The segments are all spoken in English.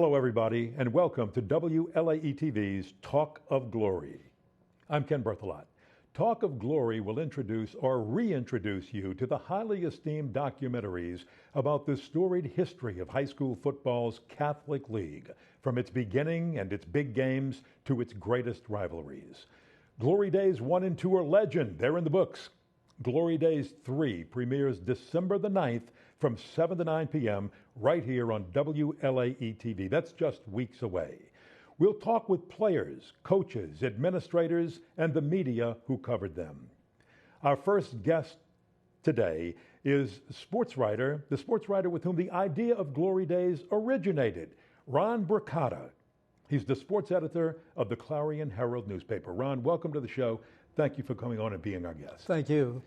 Hello, everybody, and welcome to WLAE-TV's Talk of Glory. I'm Ken Berthelot. Talk of Glory will introduce or reintroduce you to the highly esteemed documentaries about the storied history of high school football's Catholic League, from its beginning and its big games to its greatest rivalries. Glory Days 1 and 2 are legend. They're in the books. Glory Days 3 premieres December the 9th from 7 to 9 p.m. right here on WLAE-TV. That's just weeks away. We'll talk with players, coaches, administrators, and the media who covered them. Our first guest today is the sports writer with whom the idea of Glory Days originated, Ron Brocato. He's the sports editor of the Clarion Herald newspaper. Ron, welcome to the show. Thank you for coming on and being our guest. Thank you.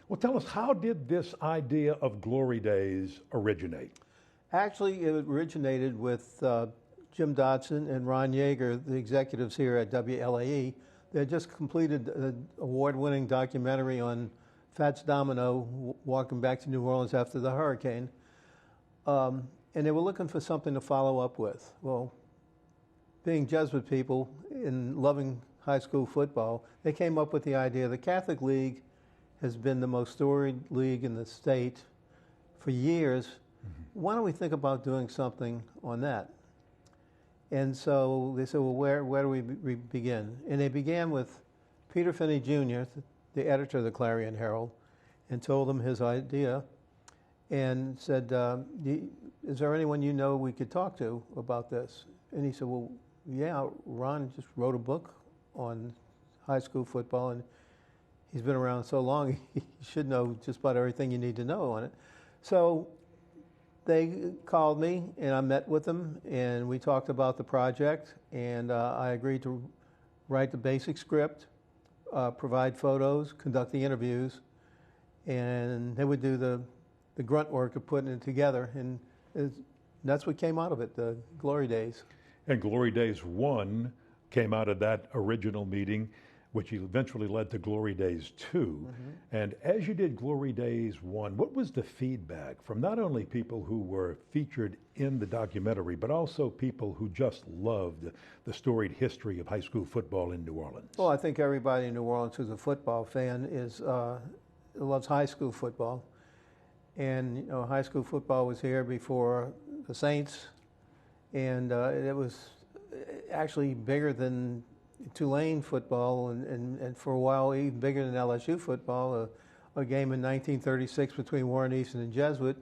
Well, tell us, how did this idea of Glory Days originate? Actually, it originated with Jim Dodson and Ron Yeager, the executives here at WLAE. They had just completed an award-winning documentary on Fats Domino walking back to New Orleans after the hurricane. And they were looking for something to follow up with. Well, being Jesuit people and loving high school football, they came up with the idea the Catholic League has been the most storied league in the state for years. Mm-hmm. Why don't we think about doing something on that? And so they said, well, where do we begin? And they began with Peter Finney Jr., the editor of the Clarion Herald, and told him his idea and said, is there anyone you know we could talk to about this? And he said, well, yeah, Ron just wrote a book on high school football, and he's been around so long, he should know just about everything you need to know on it. So they called me, and I met with them, and we talked about the project, and I agreed to write the basic script, provide photos, conduct the interviews, and they would do the grunt work of putting it together, and that's what came out of it, the Glory Days. And Glory Days 1 came out of that original meeting, which eventually led to Glory Days 2. Mm-hmm. And as you did Glory Days 1, what was the feedback from not only people who were featured in the documentary, but also people who just loved the storied history of high school football in New Orleans? Well, I think everybody in New Orleans who's a football fan loves high school football. And you know, high school football was here before the Saints, and it was actually bigger than Tulane football, and for a while even bigger than LSU football. A game in 1936 between Warren Easton and Jesuit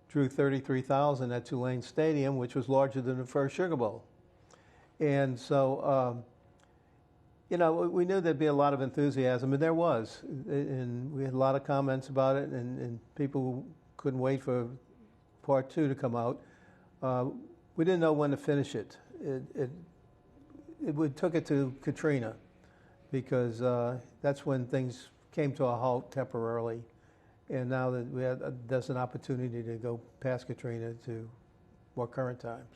drew 33,000 at Tulane Stadium, which was larger than the first Sugar Bowl. And so, you know, we knew there'd be a lot of enthusiasm, and there was. And we had a lot of comments about it, and people couldn't wait for part 2 to come out. We didn't know when to finish it. We took it to Katrina because that's when things came to a halt temporarily. And now that there's an opportunity to go past Katrina to more current times.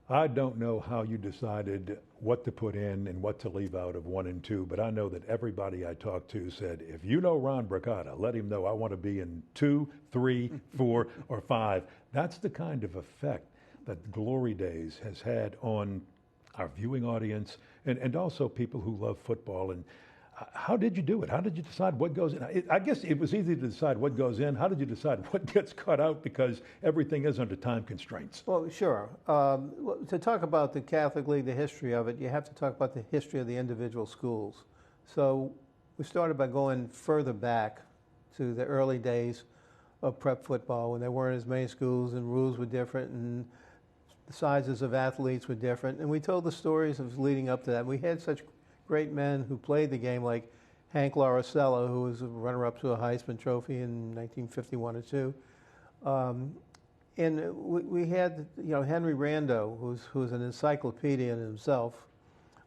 I don't know how you decided what to put in and what to leave out of 1 and 2, but I know that everybody I talked to said, if you know Ron Brocato, let him know I want to be in 2, 3, 4, or 5. That's the kind of effect that Glory Days has had on our viewing audience, and also people who love football. And how did you do it? How did you decide what goes in? I guess it was easy to decide what goes in. How did you decide what gets cut out? Because everything is under time constraints. Well, sure. To talk about the Catholic League, the history of it, you have to talk about the history of the individual schools. So we started by going further back to the early days of prep football when there weren't as many schools and rules were different and the sizes of athletes were different, and we told the stories of leading up to that. We had such great men who played the game, like Hank Laricella, who was a runner-up to a Heisman Trophy in 1951 or 2. And we had, you know, Henry Rando, who's an encyclopedia in himself.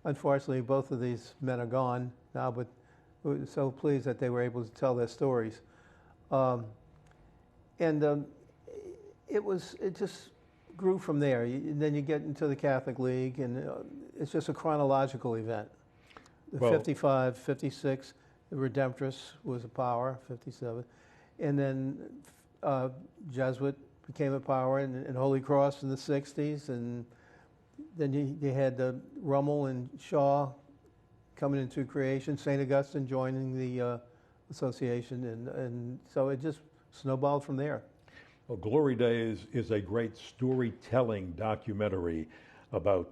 Unfortunately, both of these men are gone now, but we were so pleased that they were able to tell their stories. It just grew from there. Then you get into the Catholic League, and it's just a chronological event. The 55, 56, the Redemptress was a power, 57. And then Jesuit became a power, and Holy Cross in the 60s, and then you had Rummel and Shaw coming into creation, St. Augustine joining the association, and so it just snowballed from there. Well, Glory Days is a great storytelling documentary about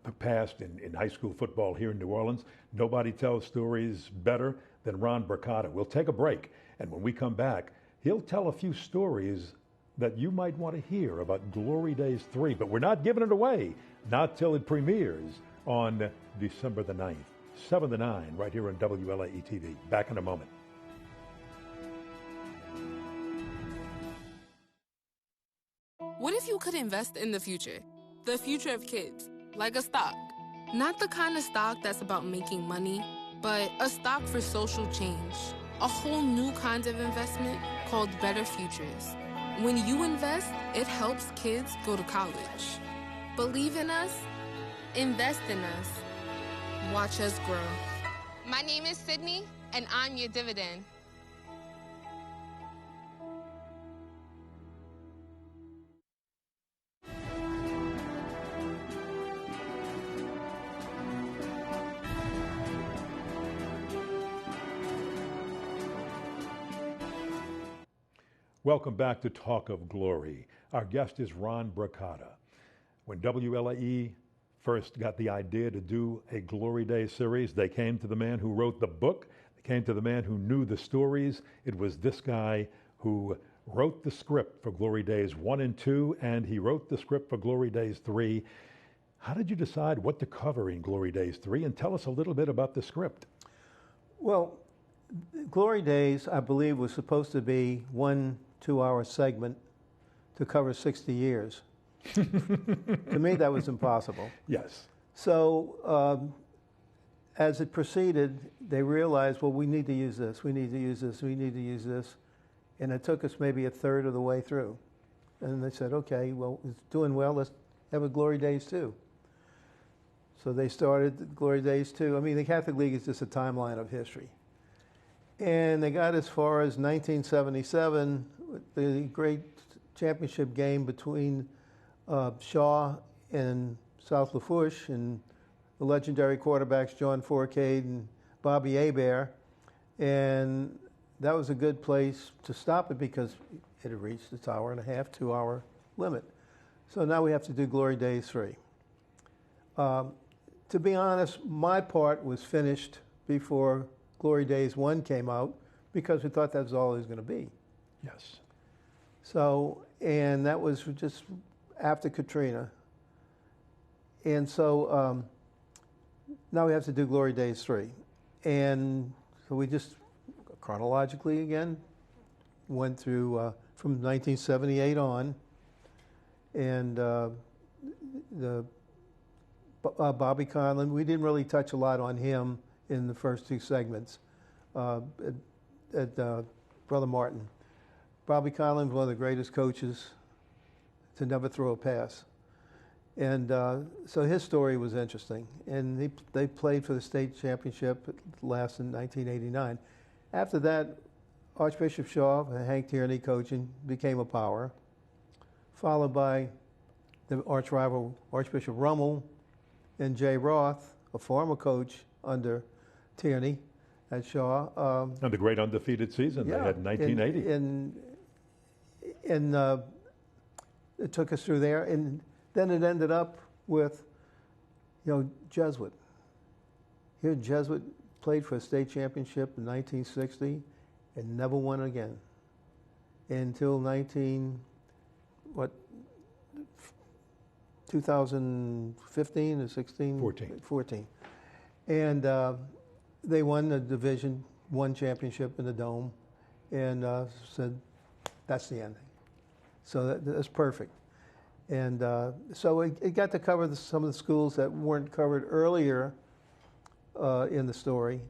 the past in high school football here in New Orleans. Nobody tells stories better than Ron Brocato. We'll take a break, and when we come back, he'll tell a few stories that you might want to hear about Glory Days 3, but we're not giving it away, not till it premieres on December the 9th, 7 to 9, right here on WLAE-TV. Back in a moment. What if you could invest in the future of kids, like a stock? Not the kind of stock that's about making money, but a stock for social change. A whole new kind of investment called Better Futures. When you invest, it helps kids go to college. Believe in us, invest in us, watch us grow. My name is Sydney, and I'm your dividend. Welcome back to Talk of Glory. Our guest is Ron Brocato. When WLAE first got the idea to do a Glory Day series, they came to the man who wrote the book. They came to the man who knew the stories. It was this guy who wrote the script for Glory Days 1 and 2, and he wrote the script for Glory Days 3. How did you decide what to cover in Glory Days 3? And tell us a little bit about the script. Well, Glory Days, I believe, was supposed to be 1 2-hour segment to cover 60 years. To me, that was impossible. Yes. So as it proceeded, they realized, well, we need to use this, we need to use this, we need to use this. And it took us maybe a third of the way through. And they said, okay, well, it's doing well, let's have a Glory Days 2. So they started Glory Days 2. I mean, the Catholic League is just a timeline of history. And they got as far as 1977, the great championship game between Shaw and South Lafourche and the legendary quarterbacks John Fourcade and Bobby Hebert. And that was a good place to stop it because it had reached its hour and a half, 2-hour limit. So now we have to do Glory Days 3. To be honest, my part was finished before Glory Days 1 came out because we thought that was all it was going to be. Yes. So, and that was just after Katrina. And so now we have to do Glory Days 3. And so we just chronologically again went through from 1978 on. And Bobby Conlon, we didn't really touch a lot on him in the first 2 segments at Brother Martin. Bobby Conlon was one of the greatest coaches to never throw a pass. And so his story was interesting. And they played for the state championship, last in 1989. After that, Archbishop Shaw and Hank Tierney coaching became a power, followed by the arch rival Archbishop Rummel and Jay Roth, a former coach under Tierney at Shaw. And the great undefeated season they had in 1980. And it took us through there. And then it ended up with, Jesuit. Here, Jesuit played for a state championship in 1960 and never won again until 2015 or 16? 14. And they won the Division I championship in the Dome and said, that's the ending. So that's perfect. And so it got to cover some of the schools that weren't covered earlier in the story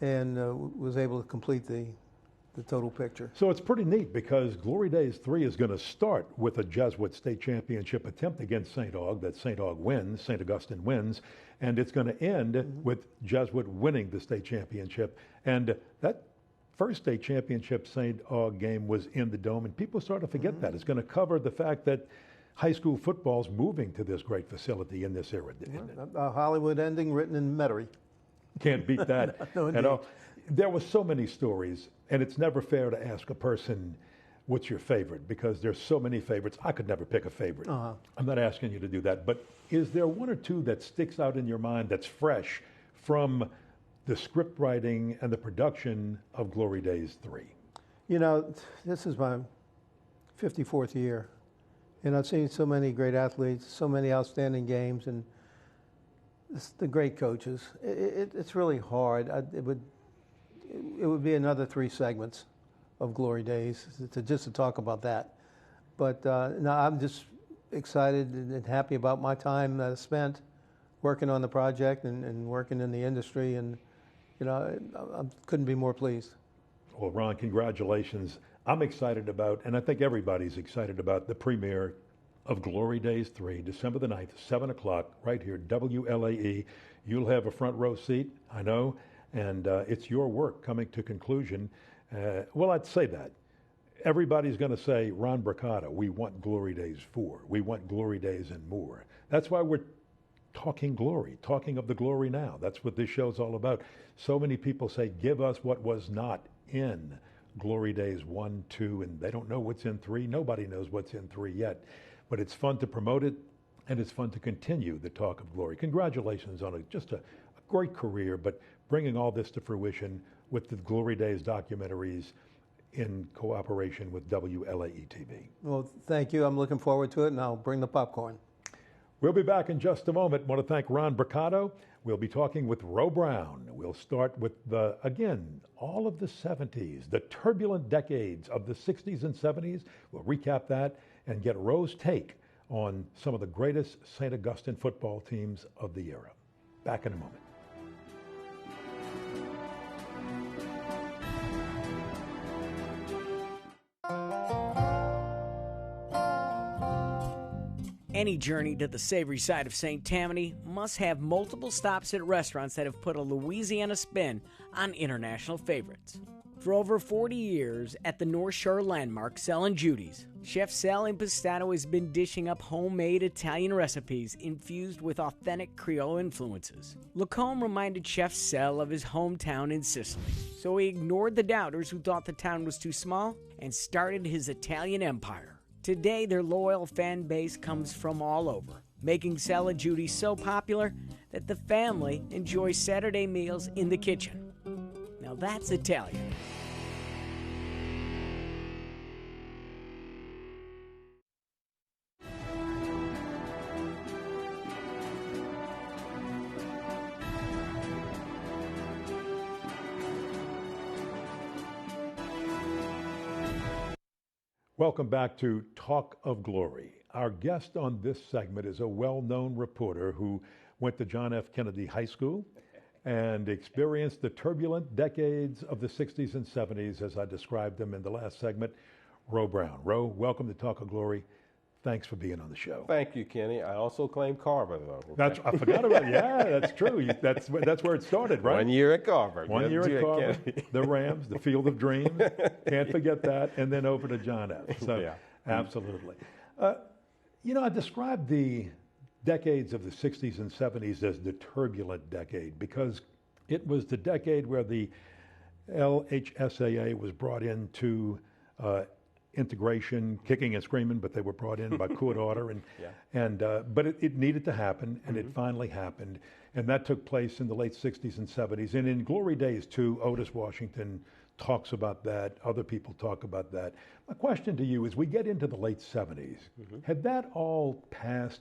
and was able to complete the total picture. So it's pretty neat because Glory Days 3 is going to start with a Jesuit state championship attempt against St. Aug that St. Aug wins, St. Augustine wins, and it's going to end with Jesuit winning the state championship. And that first state championship St. Aug game was in the Dome, and people sort of forget that. It's going to cover the fact that high school football's moving to this great facility in this era. A Hollywood ending written in Metairie. Can't beat that. No, You know, there were so many stories, and it's never fair to ask a person what's your favorite, because there's so many favorites. I could never pick a favorite. I'm not asking you to do that, but is there one or two that sticks out in your mind that's fresh from the script writing and the production of Glory Days 3? You know, this is my 54th year, and I've seen so many great athletes, so many outstanding games, and the great coaches. It's really hard. It would be another 3 segments of Glory Days to talk about that. But no, I'm just excited and happy about my time that I spent working on the project and working in the industry, and you know, I couldn't be more pleased. Well, Ron, congratulations. I'm excited about, and I think everybody's excited about, the premiere of Glory Days 3, December the 9th, 7 o'clock, right here, WLAE. You'll have a front row seat, I know, and it's your work coming to conclusion. Well, I'd say that. Everybody's going to say, Ron Brocato, we want Glory Days 4. We want Glory Days and more. That's why we're talking glory, talking of the glory now. That's what this show's all about. So many people say, give us what was not in Glory Days 1, 2, and they don't know what's in 3. Nobody knows what's in 3 yet. But it's fun to promote it, and it's fun to continue the talk of glory. Congratulations on just a great career, but bringing all this to fruition with the Glory Days documentaries in cooperation with WLAE-TV. Well, thank you. I'm looking forward to it, and I'll bring the popcorn. We'll be back in just a moment. I want to thank Ron Brocato. We'll be talking with Ro Brown. We'll start with, again, all of the 70s, the turbulent decades of the 60s and 70s. We'll recap that and get Ro's take on some of the greatest St. Augustine football teams of the era. Back in a moment. Any journey to the savory side of St. Tammany must have multiple stops at restaurants that have put a Louisiana spin on international favorites. For over 40 years at the North Shore landmark Sal and Judy's, Chef Sal Impastato has been dishing up homemade Italian recipes infused with authentic Creole influences. Lacombe reminded Chef Sal of his hometown in Sicily, so he ignored the doubters who thought the town was too small and started his Italian empire. Today, their loyal fan base comes from all over, making Sal and Judy so popular that the family enjoys Saturday meals in the kitchen. Now that's Italian. Welcome back to Talk of Glory. Our guest on this segment is a well-known reporter who went to John F. Kennedy High School and experienced the turbulent decades of the 60s and 70s, as I described them in the last segment. Ro Brown. Ro, welcome to Talk of Glory. Thanks for being on the show. Thank you, Kenny. I also claim Carver, though. I forgot about it. Yeah, that's true. That's where it started, right? 1 year at Carver. 1 year at Carver. The Rams, the Field of Dreams. Can't forget that. And then over to John F. So, Yeah. Absolutely. You know, I described the decades of the 60s and 70s as the turbulent decade because it was the decade where the LHSAA was brought into integration, kicking and screaming, but they were brought in by court order, but it needed to happen, and it finally happened, and that took place in the late 60s and 70s. And in Glory Days 2, Otis Washington talks about that. Other people talk about that. My question to you is, we get into the late 70s. Had that all passed,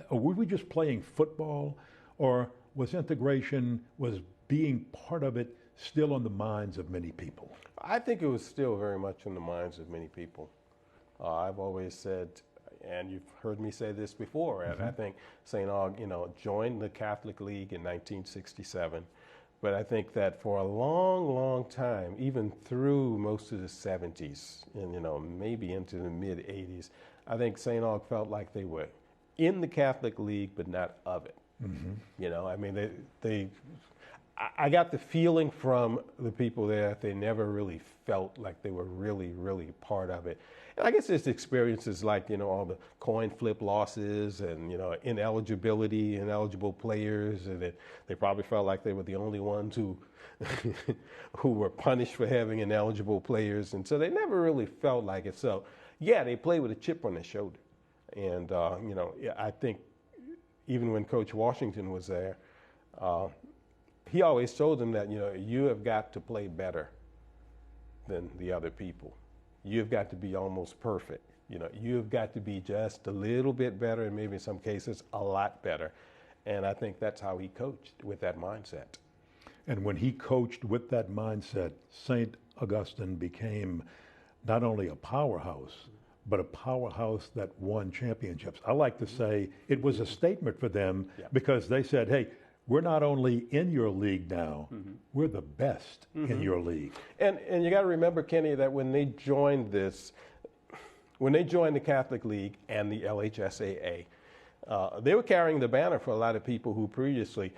or were we just playing football, or was integration, was being part of it still on the minds of many people? I think it was still very much in the minds of many people. I've always said, and you've heard me say this before, and I think St. Aug, joined the Catholic League in 1967. But I think that for a long, long time, even through most of the 70s and, maybe into the mid 80s, I think St. Aug felt like they were in the Catholic League, but not of it. I mean, I got the feeling from the people there that they never really felt like they were really, really part of it. I guess it's experiences like, all the coin flip losses and, ineligible players, and they probably felt like they were the only ones who who were punished for having ineligible players, and so they never really felt like it. So, yeah, they played with a chip on their shoulder, and I think even when Coach Washington was there, he always told them that you have got to play better than the other people. You've got to be almost perfect. You've got to be just a little bit better, and maybe in some cases a lot better. And I think that's how he coached, with that mindset. And when he coached with that mindset, St. Augustine became not only a powerhouse, but a powerhouse that won championships. I like to say it was a statement for them, because they said, hey, we're not only in your league now, we're the best in your league. And you got to remember, Kenny, that when they joined the Catholic League and the LHSAA, they were carrying the banner for a lot of people who previously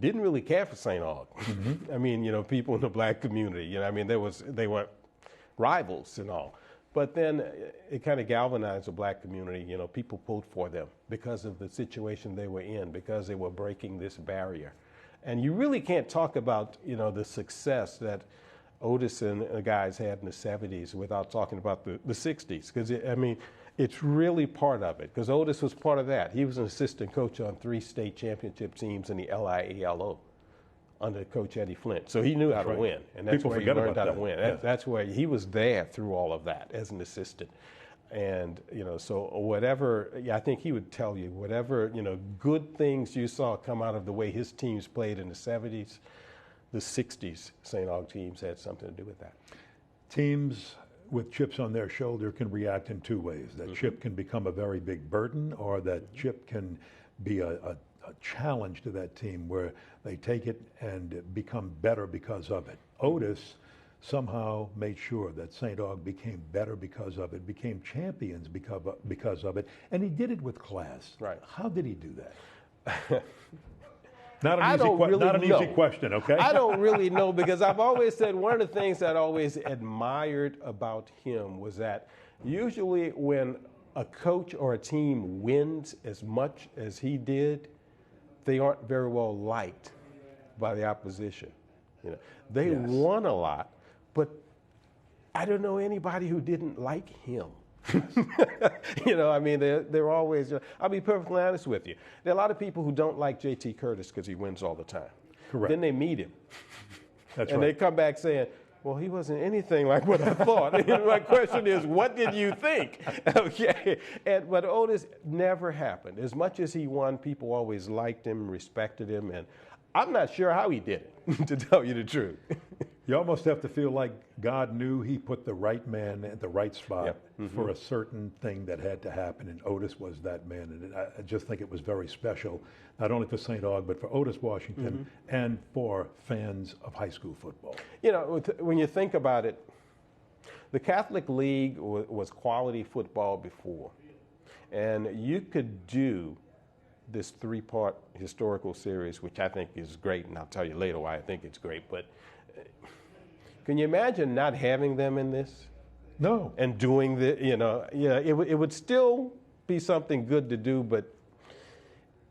didn't really care for St. Aug. I mean, people in the black community, they were rivals and all. But then it kind of galvanized the black community. People pulled for them because of the situation they were in, because they were breaking this barrier. And you really can't talk about, the success that Otis and the guys had in the 70s without talking about the 60s. Because, it's really part of it. Because Otis was part of that. He was an assistant coach on 3 state championship teams in the LIALO under Coach Eddie Flint. So he knew how to win, and that's where he learned how to win. That's where he was there through all of that as an assistant. And, so whatever, I think he would tell you, whatever, good things you saw come out of the way his teams played in the 70s, the 60s St. Aug teams had something to do with that. Teams with chips on their shoulder can react in 2 ways. That chip can become a very big burden, or that chip can be a challenge to that team where they take it and become better because of it. Otis somehow made sure that St. Aug became better because of it, became champions because of it, and he did it with class. Right. How did he do that? Not an easy question, okay? I don't really know, because I've always said one of the things that I always admired about him was that usually when a coach or a team wins as much as he did, they aren't very well liked by the opposition. They won a lot, but I don't know anybody who didn't like him. They're always, I'll be perfectly honest with you. There are a lot of people who don't like J.T. Curtis because he wins all the time. Correct. Then they meet him. That's and right. they come back saying, well, he wasn't anything like what I thought. My question is, what did you think? Okay. But Otis never happened. As much as he won, people always liked him, respected him, and I'm not sure how he did it, to tell you the truth. You almost have to feel like God knew he put the right man at the right spot for a certain thing that had to happen, and Otis was that man. And I just think it was very special, not only for St. Aug, but for Otis Washington and for fans of high school football. When you think about it, the Catholic League was quality football before, and you could do this 3-part historical series, which I think is great, and I'll tell you later why I think it's great. But can you imagine not having them in this? No. And doing it would still be something good to do, but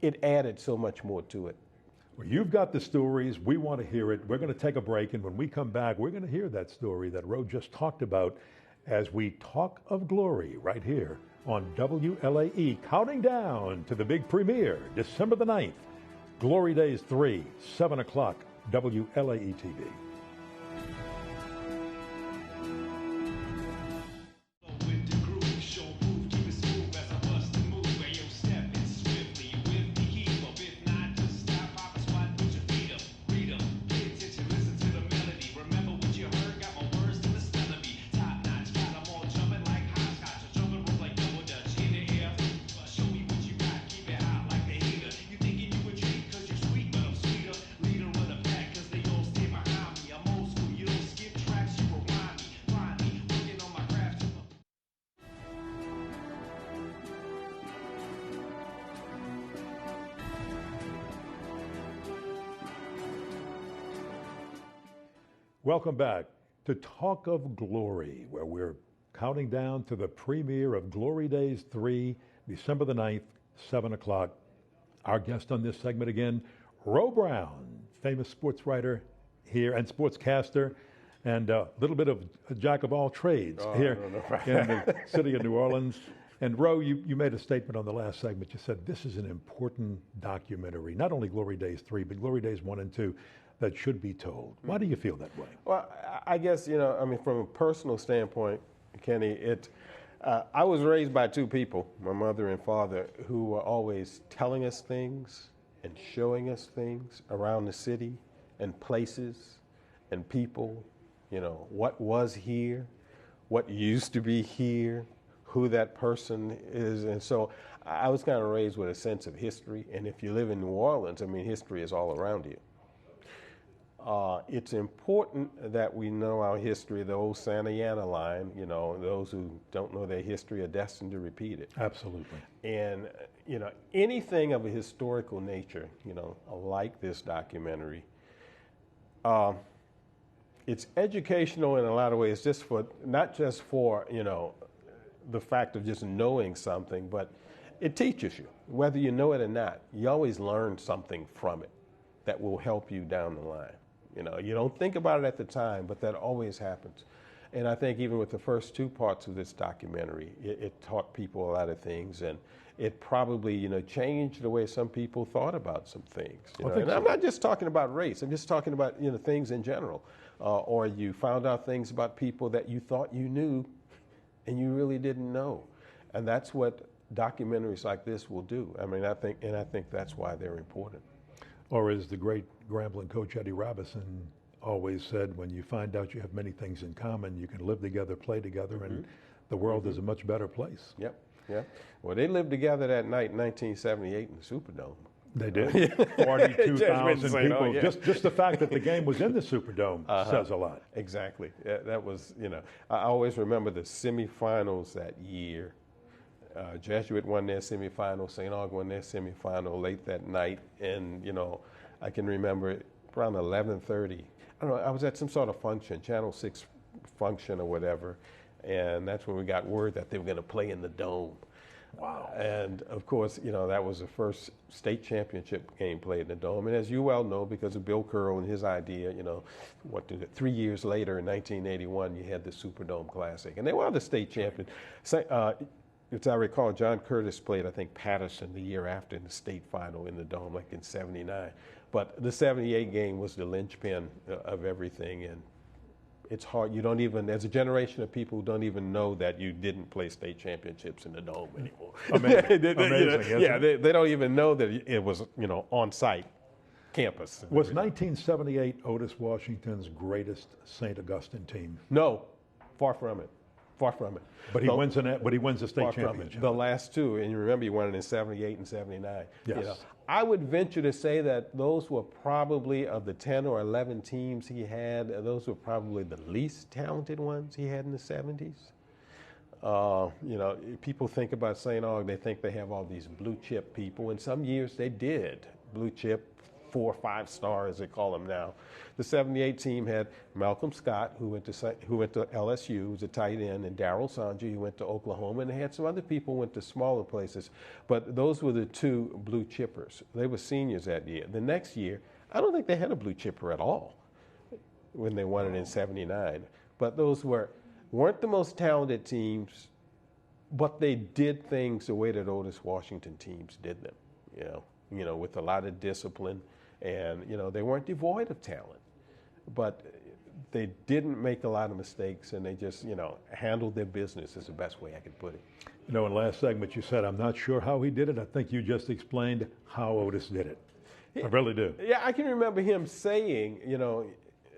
it added so much more to it. Well, you've got the stories. We want to hear it. We're going to take a break, and when we come back, we're going to hear that story that Ro just talked about as we talk of glory right here on WLAE, counting down to the big premiere, December the 9th. Glory Days 3, 7 o'clock, WLAE-TV. Welcome back to Talk of Glory, where we're counting down to the premiere of Glory Days 3, December the 9th, 7 o'clock. Our guest on this segment again, Ro Brown, famous sports writer here and sportscaster, and a little bit of a jack of all trades here in the city of New Orleans. And Ro, you made a statement on the last segment. You said this is an important documentary, not only Glory Days 3, but Glory Days 1 and 2, that should be told. Why do you feel that way? Well, I guess, from a personal standpoint, Kenny, I was raised by two people, my mother and father, who were always telling us things and showing us things around the city and places and people, what was here, what used to be here, who that person is. And so I was kind of raised with a sense of history. And if you live in New Orleans, history is all around you. It's important that we know our history, the old Santa Ana line, those who don't know their history are destined to repeat it. Absolutely. And, anything of a historical nature, like this documentary, it's educational in a lot of ways, not just for, the fact of just knowing something, but it teaches you, whether you know it or not. You always learn something from it that will help you down the line. You don't think about it at the time, but that always happens. And I think even with the first two parts of this documentary, it taught people a lot of things, and it probably, changed the way some people thought about some things. And I'm not just talking about race. I'm just talking about, things in general. Or you found out things about people that you thought you knew and you really didn't know. And that's what documentaries like this will do. I think that's why they're important. Or as the great Grambling coach Eddie Robinson always said, when you find out you have many things in common, you can live together, play together, and the world is a much better place. Yep. Well, they lived together that night in 1978 in the Superdome. They did. 42,000 people. Just the fact that the game was in the Superdome says a lot. Exactly. That was, I always remember the semifinals that year. Jesuit won their semifinal, St. Aug won their semifinal late that night, and I can remember around 11:30. I don't know. I was at some sort of function, Channel 6 function or whatever, and that's when we got word that they were going to play in the Dome. Wow. And of course, that was the first state championship game played in the Dome. And as you well know, because of Bill Curl and his idea, 3 years later in 1981, you had the Superdome Classic, and they were the state champion. As I recall, John Curtis played, I think, Patterson the year after in the state final in the Dome, like in '79. But the '78 game was the linchpin of everything, and it's hard. You don't even, as a generation of people who don't even know that you didn't play state championships in the Dome anymore. Amazing. They don't even know that it was, on-site campus. Was 1978 Otis Washington's greatest St. Augustine team? No, far from it. But he wins a state championship. The last two, and you remember he won it in '78 and '79. Yes. I would venture to say that those were probably, of the 10 or 11 teams he had, those were probably the least talented ones he had in the '70s. People think about St. Aug, they think they have all these blue chip people, and some years they did. Blue chip, 4 or 5 stars, they call them now. The '78 team had Malcolm Scott, who went to LSU, who was a tight end, and Darryl Sanji, who went to Oklahoma, and they had some other people who went to smaller places. But those were the two blue chippers. They were seniors that year. The next year, I don't think they had a blue chipper at all when they won it in '79. But those weren't the most talented teams, but they did things the way that Otis Washington teams did them, with a lot of discipline. And, they weren't devoid of talent, but they didn't make a lot of mistakes, and they just, handled their business is the best way I could put it. In the last segment you said, I'm not sure how he did it. I think you just explained how Otis did it. I really do. Yeah, I can remember him saying,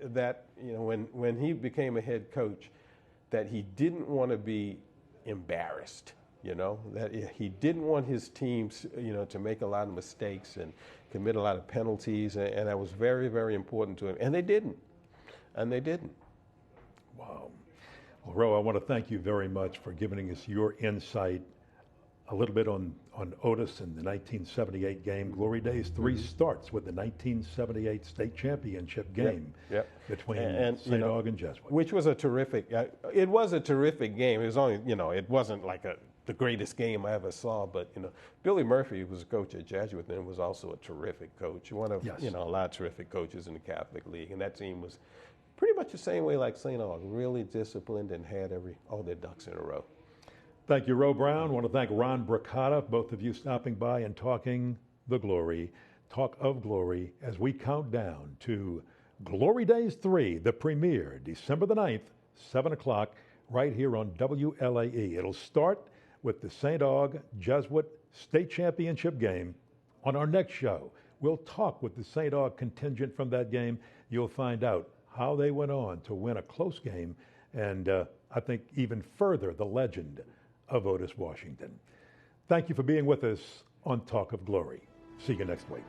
that, when he became a head coach, that he didn't want to be embarrassed. That he didn't want his teams, to make a lot of mistakes and commit a lot of penalties, and that was very, very important to him. And they didn't. Wow. Well, Ro, I want to thank you very much for giving us your insight a little bit on Otis in the 1978 game. Glory Days 3 starts with the 1978 state championship game between St. Aug and Jesuit. Which was a terrific, it was a terrific game. It was only, it wasn't like the greatest game I ever saw, but, Billy Murphy was a coach at Jesuit and was also a terrific coach. One of, a lot of terrific coaches in the Catholic League. And that team was pretty much the same way like St. Aug, really disciplined and had all their ducks in a row. Thank you, Ro Brown. I want to thank Ron Brocato, both of you stopping by and talking the glory, talk of glory, as we count down to Glory Days 3, the premiere, December the 9th, 7 o'clock, right here on WLAE. It'll start with the St. Aug Jesuit State Championship game. On our next show, we'll talk with the St. Aug contingent from that game. You'll find out how they went on to win a close game, and I think even further the legend of Otis Washington. Thank you for being with us on Talk of Glory. See you next week.